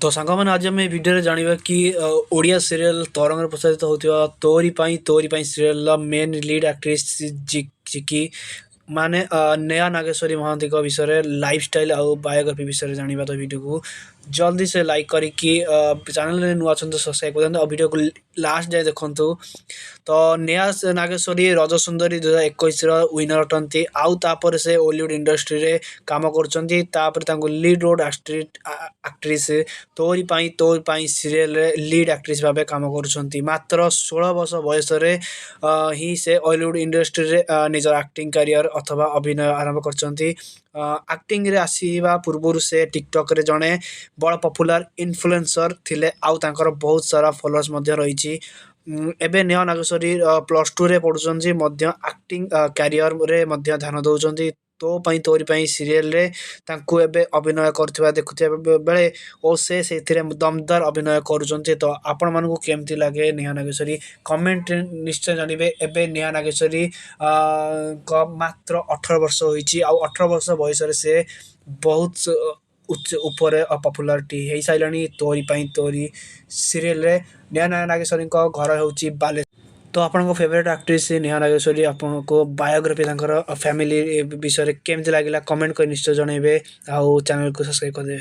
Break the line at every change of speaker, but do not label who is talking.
तो सांगମାନେ ଆଜି ଆମେ ଭିଡ଼ିଓରେ ଜାଣିବା କି ଓଡ଼ିଆ ସିରିଏଲ୍ ତରଙ୍ଗରେ ପ୍ରସାରିତ ହେଉଥିବା ତୋରି ପାଇଁ ସିରିଏଲ୍ର ମେନ୍ ଲିଡ୍ ଆକ୍ଟ୍ରେସ୍ ଯିଏକି ମାନେ ନେହା ନାଗେଶ୍ୱରୀ ମହାନ୍ତିଙ୍କ ବିଷୟରେ ଲାଇଫଷ୍ଟାଇଲ୍ ଆଉ ବାୟୋଗ୍ରାଫି ବିଷୟରେ ଜାଣିବା। ତ ଭିଡ଼ିଓକୁ ଜଲ୍ଦି ସେ ଲାଇକ୍ କରିକି ଚ୍ୟାନେଲରେ ନୂଆ ଅଛନ୍ତି ସବସ୍କ୍ରାଇବ୍ କରିଦିଅନ୍ତୁ ଆଉ ଭିଡ଼ିଓକୁ ଲାଷ୍ଟ ଯାଏ ଦେଖନ୍ତୁ। ତ ନେହା ନାଗେଶ୍ୱରୀ ରଜ ସୁନ୍ଦରୀ 2021ର ୱିନର୍ ଅଟନ୍ତି ଆଉ ତାପରେ ସେ ଓଲିଉଡ଼ ଇଣ୍ଡଷ୍ଟ୍ରିରେ କାମ କରୁଛନ୍ତି। ତାପରେ ତାଙ୍କୁ ଲିଡ୍ ରୋଡ୍ ଆକ୍ଟ୍ରେସ୍ ତୋରି ପାଇଁ ସିରିଏଲ୍ରେ ଲିଡ୍ ଆକ୍ଟ୍ରେସ୍ ଭାବେ କାମ କରୁଛନ୍ତି। ମାତ୍ର 16 ବର୍ଷ ବୟସରେ ହିଁ ସେ ଓଲିଉଡ଼ ଇଣ୍ଡଷ୍ଟ୍ରିରେ ନିଜର ଆକ୍ଟିଂ କ୍ୟାରିୟର ଅଥବା ଅଭିନୟ ଆରମ୍ଭ କରିଛନ୍ତି। ଆକ୍ଟିଂରେ ଆସିବା ପୂର୍ବରୁ ସେ ଟିକ୍ଟକ୍ରେ ଜଣେ ବଡ଼ ପପୁଲାର ଇନଫ୍ଲୁଏନ୍ସର ଥିଲେ ଆଉ ତାଙ୍କର ବହୁତ ସାରା ଫଲୋଅର୍ସ ମଧ୍ୟ ରହିଛି। ଏବେ ନେହା ନାଗେଶ୍ୱରୀ +2ରେ ପଢ଼ୁଛନ୍ତି ମଧ୍ୟ ଆକ୍ଟିଂ କ୍ୟାରିୟରରେ ମଧ୍ୟ ଧ୍ୟାନ ଦେଉଛନ୍ତି। ତୋରି ପାଇଁ ସିରିଏଲ୍ରେ ତାଙ୍କୁ ଏବେ ଅଭିନୟ କରୁଥିବା ଦେଖୁଥିବା ବେଳେ ଓ ସେ ସେଥିରେ ଦମଦାର ଅଭିନୟ କରୁଛନ୍ତି। ତ ଆପଣମାନଙ୍କୁ କେମିତି ଲାଗେ ନେହା ନାଗେଶ୍ୱରୀ କମେଣ୍ଟରେ ନିଶ୍ଚୟ ଜାଣିବେ। ଏବେ ନେହା ନାଗେଶ୍ୱରୀ ମାତ୍ର 18 ବର୍ଷ ହୋଇଛି ଆଉ 18 ବର୍ଷ ବୟସରେ ସେ ବହୁତ ଉପରେ ପପୁଲାରିଟି ହେଇସାରିଲାଣି। ତୋରି ସିରିଏଲ୍ରେ ନେହା ନାଗେଶ୍ୱରୀଙ୍କ ଘର ହେଉଛି ବାଲେଶ୍ୱର। ତ ଆପଣଙ୍କ ଫେଭରେଟ୍ ଆକ୍ଟ୍ରେସ୍ ନେହା ନାଗେଶ୍ୱରୀ ଆପଣଙ୍କୁ ବାୟୋଗ୍ରାଫି ତାଙ୍କର ଫ୍ୟାମିଲି ବିଷୟରେ କେମିତି ଲାଗିଲା କମେଣ୍ଟ କରି ନିଶ୍ଚୟ ଜଣାଇବେ ଆଉ ଚ୍ୟାନେଲକୁ ସବସ୍କ୍ରାଇବ୍ କରିଦେବେ।